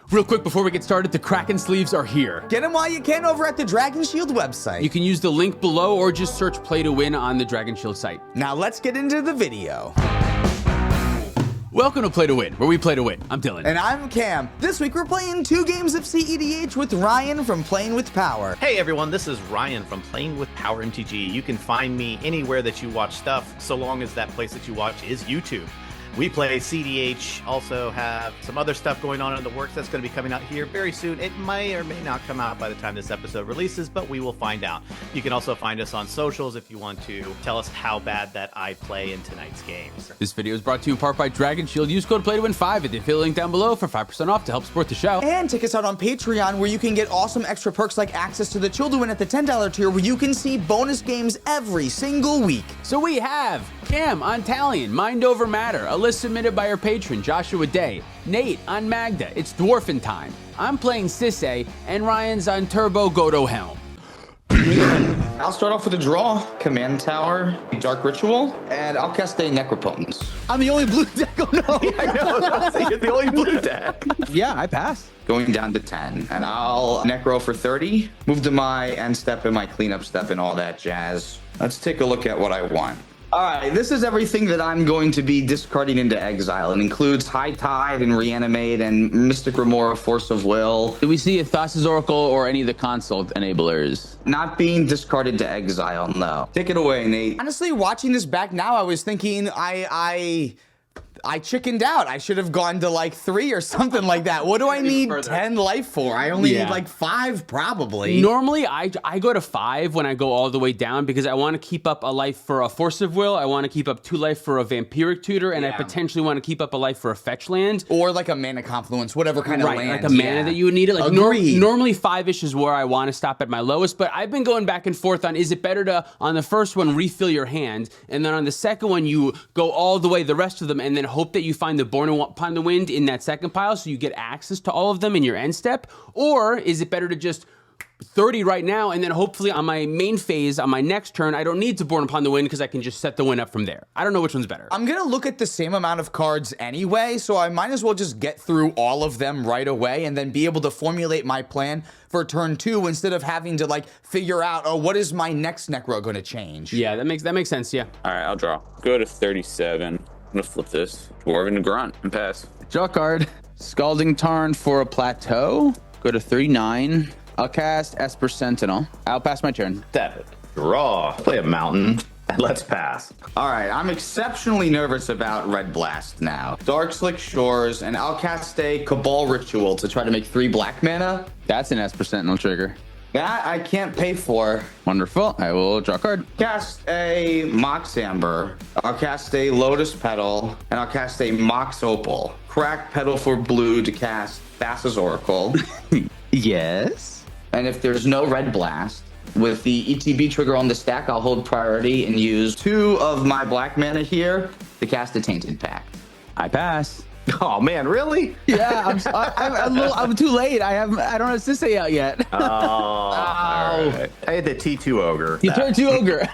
Real quick before we get started, the Kraken sleeves are here. Get them while you can over at the Dragon Shield website. You can use the link below or just search Play to Win on the Dragon Shield site. Now let's get into the video. Welcome to Play to Win, where we play to win. I'm Dylan. And I'm Cam. This week we're playing 2 games of cEDH with Ryan from Playing with Power. Hey everyone, this is Ryan from Playing with Power MTG. You can find me anywhere that you watch stuff, so long as that place that you watch is YouTube. We play cEDH, also have some other stuff going on in the works that's going to be coming out here very soon. It may or may not come out by the time this episode releases, but we will find out. You can also find us on socials if you want to tell us how bad that I play in tonight's games. This video is brought to you in part by Dragon Shield. Use code PLAYTOWIN5 at the affiliate link down below for 5% off to help support the show. And check us out on Patreon, where you can get awesome extra perks like access to the Chill to Win at the $10 tier, where you can see bonus games every single week. So we have Cam on Talion, Mind Over Matter, a list submitted by our patron, Joshua Day. Nate on Magda, it's Dwarfin Time. I'm playing SISAY, and Ryan's on Turbo GODO Helm. I'll start off with a draw, Command Tower, Dark Ritual, and I'll cast a Necropotence. I'm the only blue deck. Oh no! I know, you're the only blue deck. Yeah, I pass. Going down to 10, and I'll Necro for 30, move to my end step and my cleanup step and all that jazz. Let's take a look at what I want. All right, this is everything that I'm going to be discarding into exile. It includes High Tide and Reanimate and Mystic Remora, Force of Will. Do we see a Thassa's Oracle or any of the console enablers? Not being discarded to exile, no. Take it away, Nate. Honestly, watching this back now, I was thinking I chickened out. I should have gone to like 3 or something like that. What do I need 10 life for? I only need like 5 probably. Normally, I go to 5 when I go all the way down because I want to keep up a life for a Force of Will. I want to keep up 2 life for a Vampiric Tutor, and I potentially want to keep up a life for a Fetch Land. Or like a Mana Confluence, whatever kind of land. Like a mana that you would need it. Like normally 5-ish is where I want to stop at my lowest, but I've been going back and forth on, is it better to, on the first one, refill your hand, and then on the second one, you go all the way, the rest of them, and then hope that you find the Born Upon the Wind in that second pile so you get access to all of them in your end step? Or is it better to just 30 right now, and then hopefully on my main phase, on my next turn, I don't need to Born Upon the Wind because I can just set the win up from there. I don't know which one's better. I'm gonna look at the same amount of cards anyway, so I might as well just get through all of them right away and then be able to formulate my plan for turn 2 instead of having to like figure out, oh, what is my next Necro gonna change? Yeah, that makes sense, yeah. All right, I'll draw. Go to 37. I'm gonna flip this. Dwarven Grunt and pass. Draw card. Scalding Tarn for a plateau. Go to 39. I'll cast Esper Sentinel. I'll pass my turn. Step it. Draw. Play a mountain. And let's pass. All right, I'm exceptionally nervous about Red Blast now. Dark Slick Shores, and I'll cast a Cabal Ritual to try to make 3 black mana. That's an Esper Sentinel trigger. That I can't pay for. Wonderful. I will draw a card. Cast a Mox Amber. I'll cast a Lotus Petal, and I'll cast a Mox Opal. Crack Petal for blue to cast Thassa's Oracle. Yes. And if there's no Red Blast, with the ETB trigger on the stack, I'll hold priority and use 2 of my black mana here to cast a Tainted Pact. I pass. Oh man, really? Yeah, I'm too late. I don't have SISAY out yet. Oh, all right. I had the T2 Ogre. You turned 2 Ogre.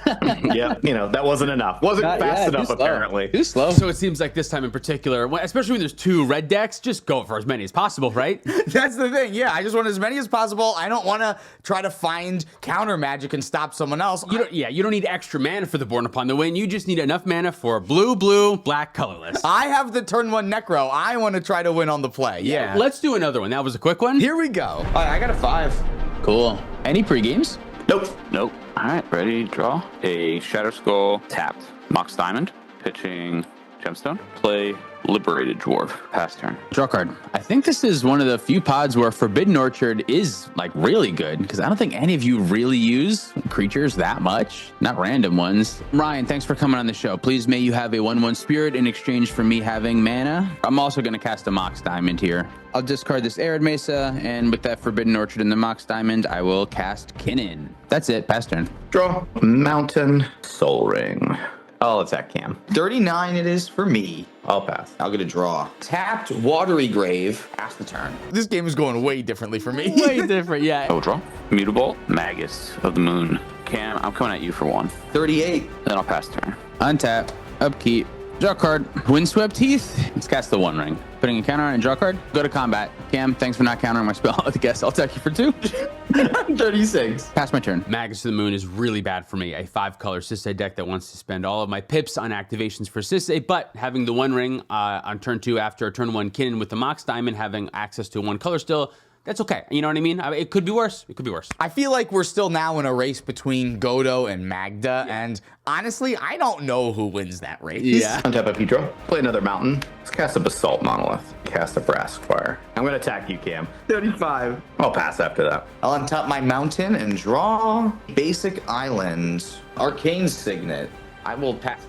Yep, that wasn't enough. Wasn't fast enough, apparently. Too slow. So it seems like this time in particular, especially when there's 2 red decks, just go for as many as possible, right? That's the thing, yeah. I just want as many as possible. I don't want to try to find counter magic and stop someone else. You don't need extra mana for the Born Upon the Wind. You just need enough mana for blue, black, colorless. I have the turn 1 Necro. I want to try to win on the play, yeah. Let's do another one. That was a quick one. Here we go. All right, I got a 5. Cool. Any pre-games? Nope. Nope. All right, ready, draw. A Shadow Skull tapped. Mox Diamond. Pitching Gemstone. Play Liberated Dwarf. Pass turn. Draw card. I think this is one of the few pods where Forbidden Orchard is like really good because I don't think any of you really use creatures that much, not random ones. Ryan, thanks for coming on the show. Please may you have a 1/1 spirit in exchange for me having mana. I'm also going to cast a Mox Diamond here. I'll discard this Arid Mesa, and with that Forbidden Orchard and the Mox Diamond, I will cast Kinnan. That's it. Pass turn. Draw. Mountain. Soul Ring. I'll attack Cam. 39 it is for me. I'll pass. I'll get a draw. Tapped Watery Grave. Pass the turn. This game is going way differently for me. Way different, yeah. I will draw. Mutable. Magus of the Moon. Cam, I'm coming at you for 1. 38. Then I'll pass turn. Untap. Upkeep. Draw card. Windswept Heath. Let's cast the One Ring. Putting a counter on and draw card. Go to combat. Cam, thanks for not countering my spell. I guess I'll attack you for 2. 36. Pass my turn. Magus of the Moon is really bad for me. A 5-color SISAY deck that wants to spend all of my pips on activations for SISAY, but having the One Ring on turn 2 after a turn 1 Kinnan with the Mox Diamond, having access to 1 color still, that's okay. You know what I mean? It could be worse. It could be worse. I feel like we're still now in a race between GODO and MAGDA, and honestly, I don't know who wins that race. Yeah. Untap a Pedro. Play another mountain. Let's cast a Basalt Monolith. Cast a Brass Fire. I'm going to attack you, Cam. 35. I'll pass after that. I'll untap my mountain and draw Basic Island. Arcane Signet. I will pass.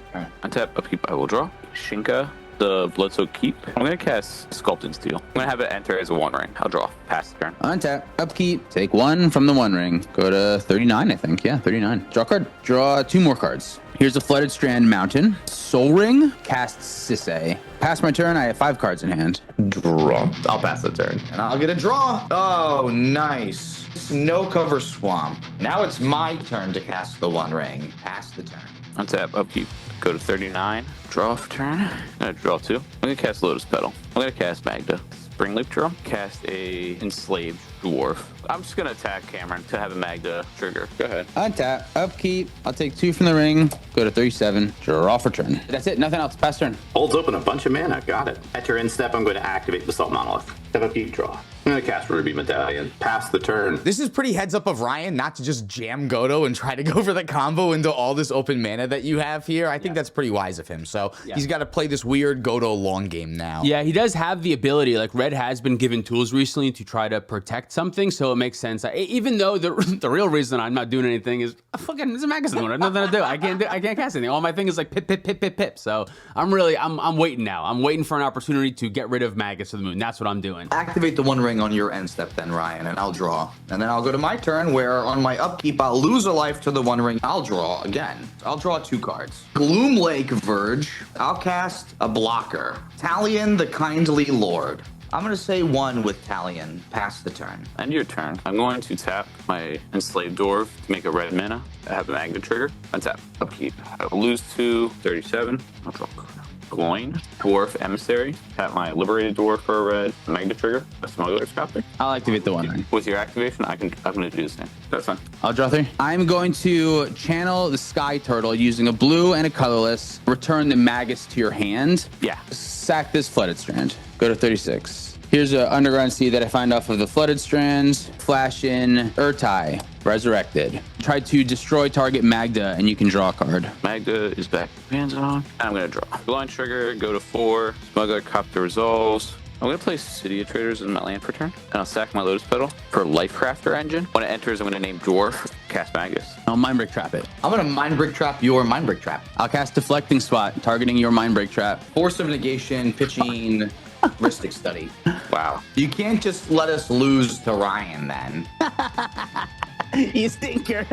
Untap upkeep. I will draw. Shinka. The Bloodsoaked Keep. I'm going to cast Sculpting Steel. I'm going to have it enter as a One Ring. I'll draw. Pass the turn. Untap. Upkeep. Take 1 from the One Ring. Go to 39, I think. Yeah, 39. Draw card. Draw 2 more cards. Here's a Flooded Strand Mountain. Soul Ring. Cast Sisay. Pass my turn. I have 5 cards in hand. Draw. I'll pass the turn. And I'll get a draw. Oh, nice. Snow Cover Swamp. Now it's my turn to cast the One Ring. Pass the turn. Untap. Upkeep. Go to 39. Draw for turn. I'm going to draw 2. I'm going to cast Lotus Petal. I'm going to cast Magda. Spring Leap Draw. Cast a Enslaved Dwarf. I'm just going to attack Cameron to have a Magda trigger. Go ahead. Untap. Upkeep. I'll take 2 from the ring. Go to 37. Draw for turn. That's it. Nothing else. Pass turn. Holds open a bunch of mana. Got it. At your end step, I'm going to activate Basalt Monolith. Step upkeep, draw. I'm going to cast Ruby Medallion. Pass the turn. This is pretty heads up of Ryan not to just jam GODO and try to go for the combo into all this open mana that you have here. I think that's pretty wise of him. So he's got to play this weird GODO long game now. Yeah, he does have the ability. Like, Red has been given tools recently to try to protect something, so it makes sense. Even though the real reason I'm not doing anything is fucking it's a Magus of the Moon. I have nothing to do. I can't cast anything. All my thing is like pip. So I'm waiting now. I'm waiting for an opportunity to get rid of Magus of the Moon. That's what I'm doing. Activate the One Ring on your end step then, Ryan, and I'll draw. And then I'll go to my turn where on my upkeep, I'll lose a life to the One Ring. I'll draw again. I'll draw 2 cards. Gloom Lake Verge. I'll cast a blocker. Talion the Kindly Lord. I'm going to say 1 with Talion. Pass the turn. End your turn. I'm going to tap my Enslaved Dwarf to make a red mana. I have a Magda trigger. Untap. Upkeep. I will lose 2. 37. I'll draw a card. Gloin, Dwarf Emissary. Tap my Liberated Dwarf for a red. Magda trigger. A Smuggler's Copter. I'll activate the One Ring. With your activation, I'm going to do the same. That's fine. I'll draw 3. I'm going to channel the Sky Turtle using a blue and a colorless. Return the Magus to your hand. Yeah. Sack this Flooded Strand. Go to 36. Here's an Underground Sea that I find off of the Flooded Strands. Flash in Urtai, Resurrected. Try to destroy target Magda, and you can draw a card. Magda is back. Hands on. I'm going to draw. Blind Trigger, go to 4. Smuggler Copter resolves. I'm going to play City of Traders in my land for turn, and I'll sack my Lotus Petal for Lifecrafter Engine. When it enters, I'm going to name Dwarf, cast Magus. I'll Mindbreak Trap it. I'm going to Mindbreak Trap your Mindbreak Trap. I'll cast Deflecting Swat, targeting your Mindbreak Trap. Force of Negation, pitching, Ristic Study. Wow. You can't just let us lose to Ryan then. You stinker.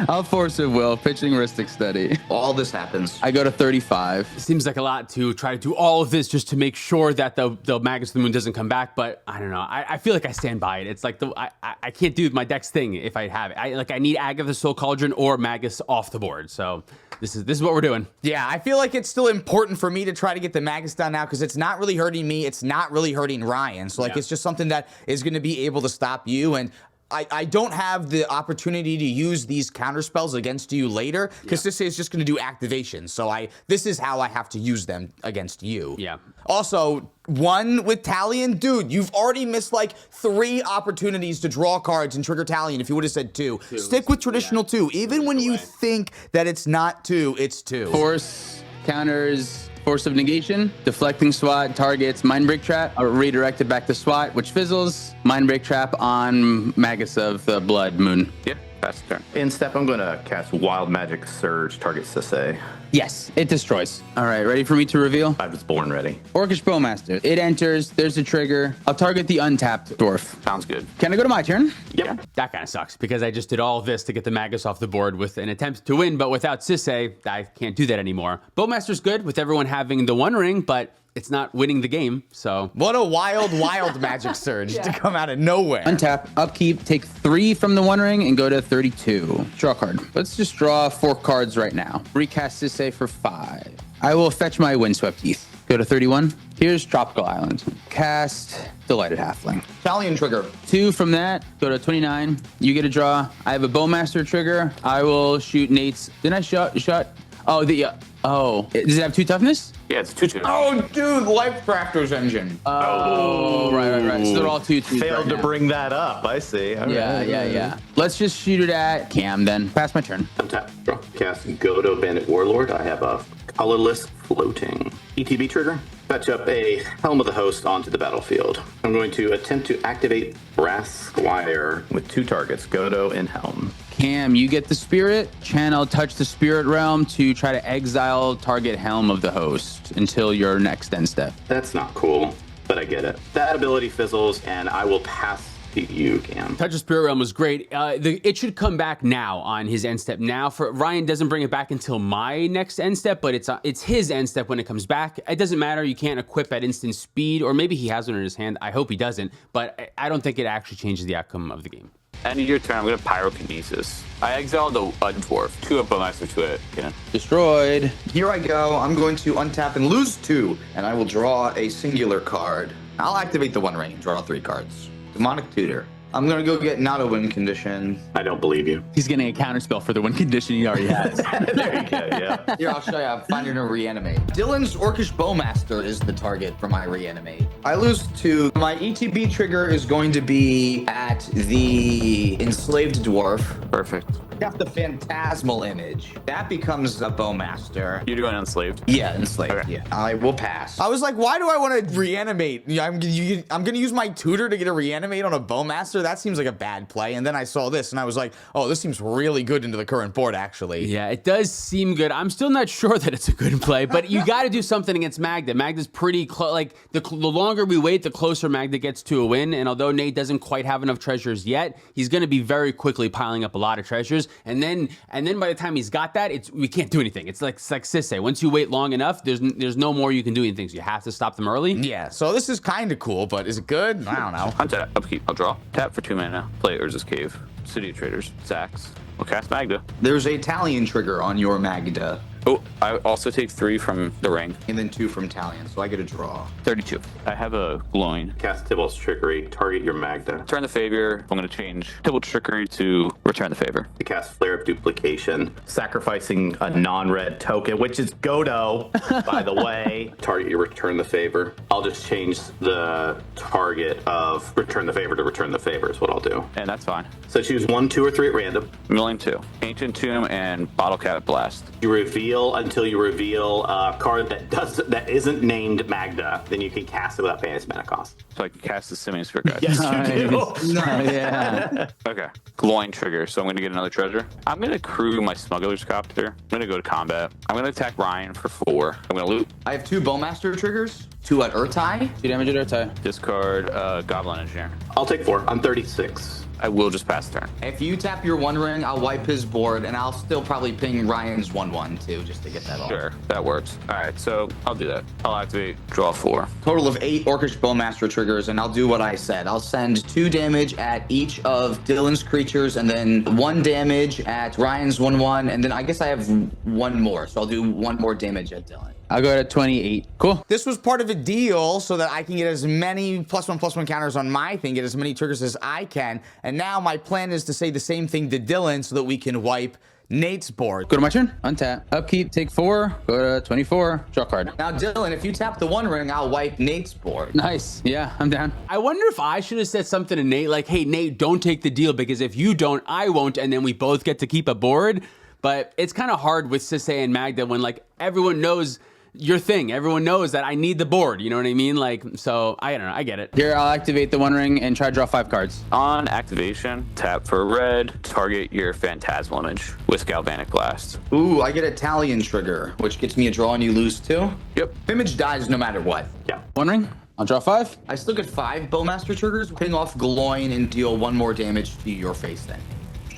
I'll Force of Will, pitching Ristic Study. All this happens. I go to 35. It seems like a lot to try to do all of this just to make sure that the Magus of the Moon doesn't come back, but I don't know. I feel like I stand by it. It's like I can't do my deck's thing if I have it. I need Agatha's Soul Cauldron or Magus off the board. So this is what we're doing. Yeah, I feel like it's still important for me to try to get the Magus down now because it's not really hurting me. It's not really hurting Ryan. So it's just something that is going to be able to stop you. And I don't have the opportunity to use these counter spells against you later because this is just going to do activation. So this is how I have to use them against you. Yeah. Also, 1 with Talion, dude, you've already missed like 3 opportunities to draw cards and trigger Talion if you would have said 2. Stick with traditional 2. Even when you think that it's not 2, it's 2. Force counters Force of Negation, Deflecting Swat targets Mindbreak Trap, redirected back to Swat, which fizzles. Mindbreak Trap on Magus of the Blood Moon. Yep, pass the turn. In step, I'm going to cast Wild Magic Surge, target SISAY. Yes, it destroys. All right, ready for me to reveal? I was born ready. Orcish Bowmaster. It enters. There's a trigger. I'll target the untapped dwarf. Sounds good. Can I go to my turn? Yep. That kind of sucks because I just did all of this to get the Magus off the board with an attempt to win, but without SISAY, I can't do that anymore. Bowmaster's good with everyone having the One Ring, but it's not winning the game. So What a wild magic surge to come out of nowhere. Untap, upkeep, take 3 from the One Ring and go to 32. Draw a card. Let's just draw 4 cards right now. Recast SISAY for 5. I will fetch my Windswept Heath. Go to 31. Here's Tropical Island. Cast Delighted Halfling. Talion trigger. 2 from that. Go to 29. You get a draw. I have a Bowmaster trigger. I will shoot Nate's. Didn't I shot? Oh, does it have 2 toughness? Yeah, it's 2/2. Oh, dude, Life Crafter's Engine. Oh, right. So they're all 2/2. Failed to bring that up. I see. All right. Yeah. Let's just shoot it at Cam then. Pass my turn. Untap, draw, cast GODO Bandit Warlord. I have a colorless floating ETB trigger. Fetch up a Helm of the Host onto the battlefield. I'm going to attempt to activate Brass Squire with 2 targets, GODO and Helm. Cam, you get the spirit. Channel touch the spirit realm to try to exile target Helm of the Host until your next end step. That's not cool, but I get it. That ability fizzles, and I will pass to you, Cam. Touch of Spirit Realm was great. It should come back now on his end step. Now, for Ryan doesn't bring it back until my next end step, but it's his end step when it comes back. It doesn't matter. You can't equip at instant speed, or maybe he has one in his hand. I hope he doesn't, but I don't think it actually changes the outcome of the game. End of your turn, I'm going to Pyrokinesis. I exiled a dwarf. 2 of Bowmaster, 2 at Kinnan. Destroyed. Here I go. I'm going to untap and lose 2, and I will draw a singular card. I'll activate the One Ring and draw 3 cards. Demonic Tutor. I'm going to go get not a win condition. I don't believe you. He's getting a counterspell for the win condition he already has. There you go. Yeah. Here, I'll show you. I'm finding a reanimate. Dylan's Orcish Bowmaster is the target for my reanimate. I lose 2. My ETB trigger is going to be at the Enslaved Dwarf. Perfect. Got the Phantasmal Image. That becomes a Bowmaster. You're going Enslaved? Yeah, Enslaved. Okay. Yeah. I will pass. I was like, why do I want to reanimate? I'm going to use my tutor to get a reanimate on a Bowmaster? That seems like a bad play. And then I saw this and I was like, oh, this seems really good into the current board, actually. Yeah, it does seem good. I'm still not sure that it's a good play, but you got to do something against Magda. Magda's pretty close. Like, the longer we wait, the closer Magda gets to a win. And although Nate doesn't quite have enough treasures yet, he's going to be very quickly piling up a lot of treasures. And then by the time he's got that, we can't do anything. It's like SISAY. Once you wait long enough, there's no more you can do anything. So you have to stop them early. Yeah, so this is kind of cool, but is it good? I don't know. Untap, upkeep, I'll draw. Tap for 2 mana. Play Urza's Cave. City of Traders. Zax. We'll cast Magda. There's a Talion trigger on your Magda. Oh, I also take 3 from the ring. And then 2 from Talion, so I get a draw. 32. I have a glowing. Cast Tybalt's Trickery. Target your Magda. Return the favor. I'm going to change Tybalt's Trickery to return the favor. To cast Flare of Duplication. Sacrificing a non-red token, which is GODO, by the way. Target your Return the Favor. I'll just change the target of Return the Favor to Return the Favor is what I'll do. And that's fine. So choose 1, 2, or 3 at random. Milling 2. Ancient Tomb and Bottle Cap Blast. You reveal until you reveal a card that isn't named Magda, then you can cast it without paying its mana cost. So I can cast the Simian Spirit Guide. Yes, you do. Yeah. Okay. Glowing trigger. So I'm going to get another treasure. I'm going to crew my Smuggler's Copter. I'm going to go to combat. I'm going to attack Ryan for 4. I'm going to loot. I have 2 Bowmaster triggers, 2 at Urtai. 2 damage at Urtai. Discard Goblin Engineer. I'll take 4. I'm 36. I will just pass the turn. If you tap your One Ring, I'll wipe his board, and I'll still probably ping Ryan's 1/1 too, just to get that off. Sure, that works. All right, so I'll do that. I'll activate, draw 4. Total of 8 Orcish Bowmaster triggers, and I'll do what I said. I'll send 2 damage at each of Dylan's creatures, and then 1 damage at Ryan's 1/1, and then I guess I have 1 more, so I'll do 1 more damage at Dylan. I'll go to 28. Cool. This was part of a deal so that I can get as many +1/+1 counters on my thing, get as many triggers as I can. And now my plan is to say the same thing to Dylan so that we can wipe Nate's board. Go to my turn. Untap. Upkeep. Take 4. Go to 24. Draw card. Now, Dylan, if you tap the One Ring, I'll wipe Nate's board. Nice. Yeah, I'm down. I wonder if I should have said something to Nate like, hey, Nate, don't take the deal because if you don't, I won't. And then we both get to keep a board. But it's kind of hard with SISAY and Magda when like everyone knows your thing. Everyone knows that I need the board. You know what I mean? Like, so I don't know. I get it. Here, I'll activate the One Ring and try to draw 5 cards. On activation, tap for red, target your Phantasmal Image with Galvanic Blast. Ooh, I get a Talion trigger, which gets me a draw and you lose 2. Yep. Image dies no matter what. Yeah. One Ring. I'll draw 5. I still get 5 Bowmaster triggers, ping off Gloin and deal 1 more damage to your face then.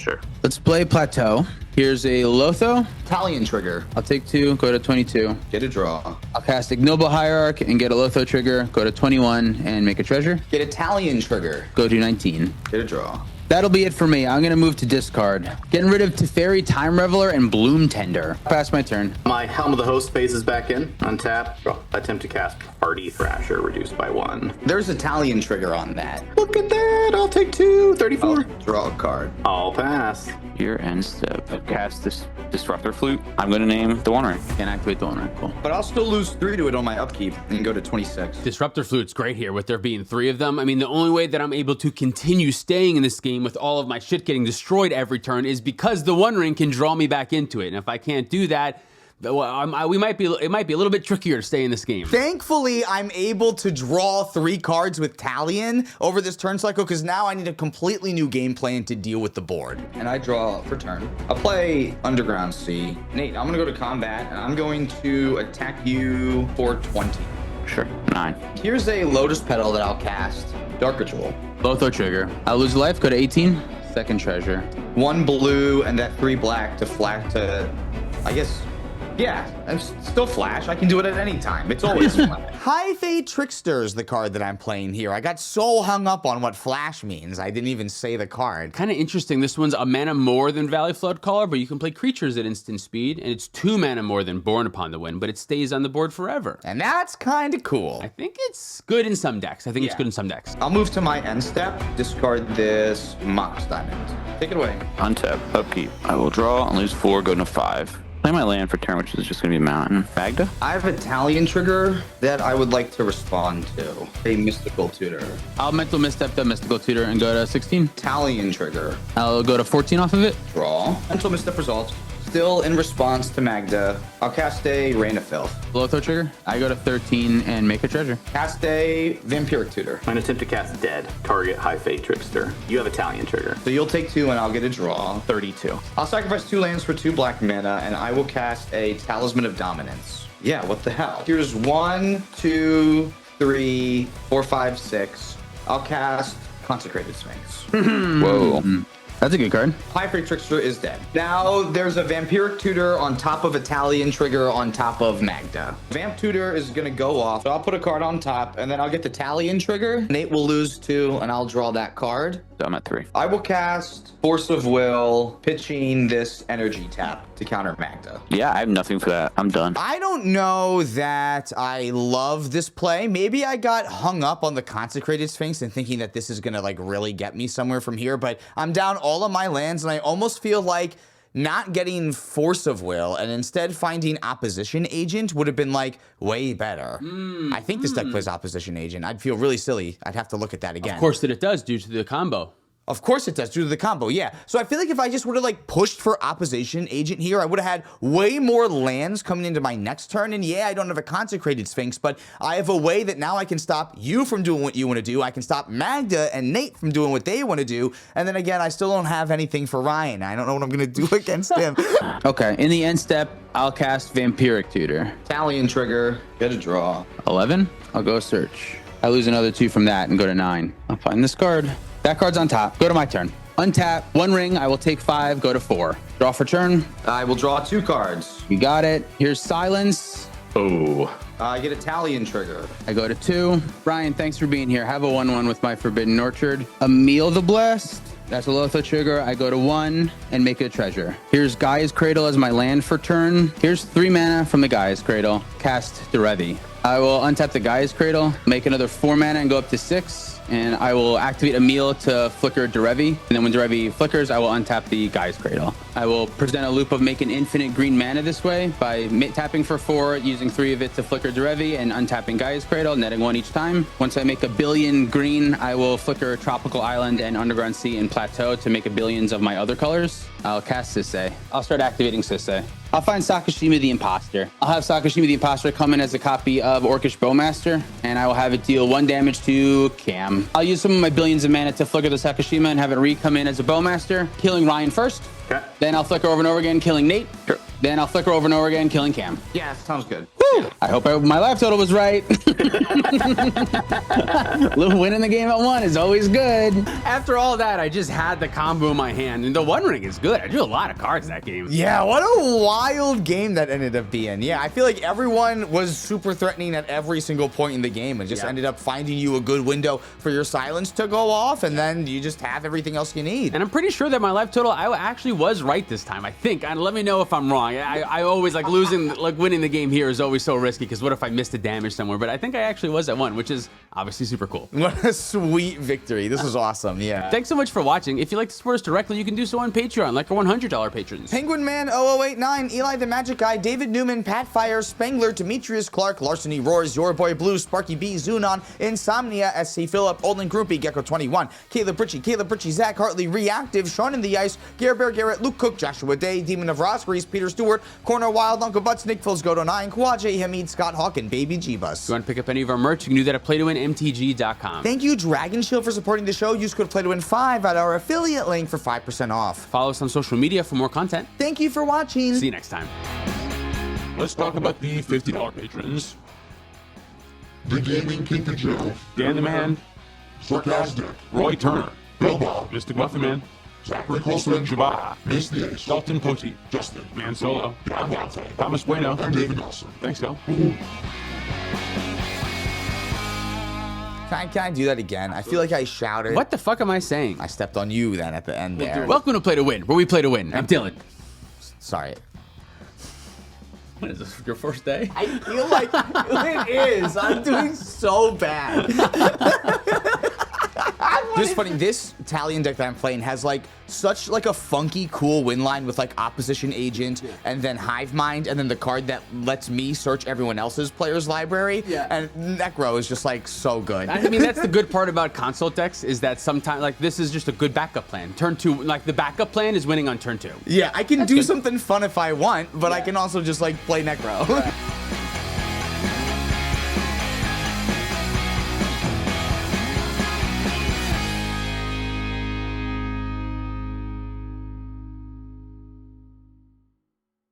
Sure. Let's play Plateau. Here's a Lotho. Talion trigger. I'll take 2, go to 22. Get a draw. I'll cast Ignoble Hierarch and get a Lotho trigger, go to 21 and make a treasure. Get a Talion trigger. Go to 19. Get a draw. That'll be it for me. I'm going to move to discard. Getting rid of Teferi, Time Reveler, and Bloom Tender. Pass my turn. My Helm of the Host phases back in. Untap. Draw. Attempt to cast Party Thrasher, reduced by 1. There's a Talion trigger on that. Look at that. I'll take 2. 34. Draw a card. I'll pass. Your end step. Cast this Disruptor Flute. I'm going to name the One Ring and activate the One Ring. Cool. But I'll still lose 3 to it on my upkeep and go to 26. Disruptor Flute's great here with there being 3 of them. I mean, the only way that I'm able to continue staying in this game with all of my shit getting destroyed every turn is because the One Ring can draw me back into it. And if I can't do that, well, it might be a little bit trickier to stay in this game. Thankfully, I'm able to draw 3 cards with Talion over this turn cycle because now I need a completely new game plan to deal with the board. And I draw for turn. I'll play Underground Sea. Nate, I'm going to go to combat and I'm going to attack you for 20. Sure. 9. Here's a Lotus Petal that I'll cast. Dark Ritual. Lotho trigger. I'll lose life, go to 18. Second treasure. 1 blue and that 3 black to flash to, I guess, yeah, I'm still flash. I can do it at any time. It's always flash. High Fate Trickster is the card that I'm playing here. I got so hung up on what flash means, I didn't even say the card. Kind of interesting. This one's a mana more than Valley Flood Caller, but you can play creatures at instant speed, and it's 2 mana more than Born Upon the Wind, but it stays on the board forever. And that's kind of cool. I think it's good in some decks. It's good in some decks. I'll move to my end step, discard this Mox Diamond. Take it away. Untap, upkeep. I will draw and lose 4, go to 5. Play my land for turn, which is just going to be Mountain. Magda? I have a Talion trigger that I would like to respond to. A Mystical Tutor. I'll Mental Misstep the Mystical Tutor and go to 16. Talion trigger. I'll go to 14 off of it. Draw. Mental Misstep results. Still in response to Magda. I'll cast a Rain of Filth. Lotho trigger. I go to 13 and make a treasure. Cast a Vampiric Tutor. I'm going to attempt to cast Dead. Target High Fate Trickster. You have a Talion trigger. So you'll take 2 and I'll get a draw. 32. I'll sacrifice 2 lands for 2 black mana and I will cast a Talisman of Dominance. Yeah, what the hell? Here's 1, 2, 3, 4, 5, 6. I'll cast Consecrated Sphinx. Whoa. That's a good card. High Fate Trickster is dead. Now there's a Vampiric Tutor on top of a Talion trigger on top of Magda. Vamp Tutor is gonna go off. So I'll put a card on top and then I'll get the Talion trigger. Nate will lose 2 and I'll draw that card. So I'm at 3. I will cast Force of Will, pitching this energy tap to counter Magda. Yeah, I have nothing for that. I'm done. I don't know that I love this play. Maybe I got hung up on the Consecrated Sphinx and thinking that this is gonna like really get me somewhere from here, but I'm down all of my lands and I almost feel like not getting Force of Will and instead finding Opposition Agent would have been like way better. I think this deck plays Opposition Agent. I'd feel really silly. I'd have to look at that again. Of course that it does due to the combo. Of course it does, due to the combo, yeah. So I feel like if I just would have like pushed for Opposition Agent here, I would have had way more lands coming into my next turn. And yeah, I don't have a Consecrated Sphinx, but I have a way that now I can stop you from doing what you want to do. I can stop Magda and Nate from doing what they want to do. And then again, I still don't have anything for Ryan. I don't know what I'm going to do against him. Okay, in the end step, I'll cast Vampiric Tutor. Talion trigger, get a draw. 11. I'll go search. I lose another 2 from that and go to 9. I'll find this card. That card's on top. Go to my turn. Untap. 1 ring. I will take 5. Go to 4. Draw for turn. I will draw 2 cards. You got it. Here's Silence. Oh. I get a Talion trigger. I go to 2. Brian, thanks for being here. Have a 1/1 with my Forbidden Orchard. Emil the Blessed. That's a Lotho trigger. I go to 1 and make it a treasure. Here's Gaia's Cradle as my land for turn. Here's 3 mana from the Gaia's Cradle. Cast Derevi. I will untap the Gaia's Cradle, make another 4 mana and go up to 6. And I will activate Emil to flicker Derevi. And then when Derevi flickers, I will untap the Gaia's Cradle. I will present a loop of making infinite green mana this way by tapping for 4, using 3 of it to flicker Derevi, and untapping Gaia's Cradle, netting 1 each time. Once I make 1 billion green, I will flicker Tropical Island and Underground Sea and Plateau to make 1 billions of my other colors. I'll cast SISAY. I'll start activating SISAY. I'll find Sakashima the Imposter. I'll have Sakashima the Imposter come in as a copy of Orcish Bowmaster, and I will have it deal 1 damage to Cam. I'll use some of my billions of mana to flicker the Sakashima and have it come in as a Bowmaster, killing Ryan first. Okay. Then I'll flicker over and over again, killing Nate. Sure. Then I'll flicker over and over again, killing Cam. Yeah, sounds good. Woo! Woo! I hope my life total was right. Little win in the game at 1 is always good. After all that, I just had the combo in my hand, and the One Ring is good. I drew a lot of cards that game. Yeah, what a wild game that ended up being. Yeah, I feel like everyone was super threatening at every single point in the game and just ended up finding you a good window for your silence to go off, and then you just have everything else you need. And I'm pretty sure that my life total, I actually was right this time, I think. And let me know if I'm wrong. I always like losing, like winning the game here is always so risky, because what if I missed a damage somewhere? But I think I actually was at 1, which is obviously super cool. What a sweet victory. This was awesome, yeah. Thanks so much for watching. If you'd like to support us directly, you can do so on Patreon, like our $100 patrons. Penguin Man 0089, Eli the Magic Guy, David Newman, Pat Fire, Spangler, Demetrius Clark, Larceny Roars, Your Boy Blue, Sparky B, Zunon, Insomnia, SC Phillip, Olin Groupie, Gecko 21, Caleb Ritchie, Zach Hartley, Reactive, Sean in the Ice, Gare Bear Garrett, Luke Cook, Joshua Day, Demon of Ross, Reese, Peter Stewart, Corner Wild, Uncle Butts, Nick Phil's GODO 9, Kawaje, Hamid, Scott Hawk, and Baby G-Bus. If you want to pick up any of our merch, you can do that at playtowinmtg.com. Thank you, Dragon Shield, for supporting the show. Use code PLAYTOWIN5 at our affiliate link for 5% off. Follow us on social media for more content. Thank you for watching. See you next time. Let's talk about the $50 patrons. The Gaming King of Joe, Dan the Man, Sarcastic, Roy Turner, Bill Bob, Mystic Muffin Man, Zachary Colson, Jabba, Miss the Ace, Dalton Poti, Justin, Man Solo, Dan Dante, Thomas Bueno, and David Nelson. thanks, Cal. Can I do that again? I feel like I shouted. What the fuck am I saying? I stepped on you then at the end there. Welcome to Play to Win, where we play to win. I'm Dylan. Sorry. What is this, your first day? I feel like it is. I'm doing so bad. This is funny. This Talion deck that I'm playing has like such like a funky, cool win line with like Opposition Agent and then Hive Mind and then the card that lets me search everyone else's player's library. Yeah. And Necro is just like so good. I mean, that's the good part about console decks is that sometimes, like, this is just a good backup plan. Turn 2, like, the backup plan is winning on turn 2. Yeah, I can do something fun if I want, but I can also just like play Necro.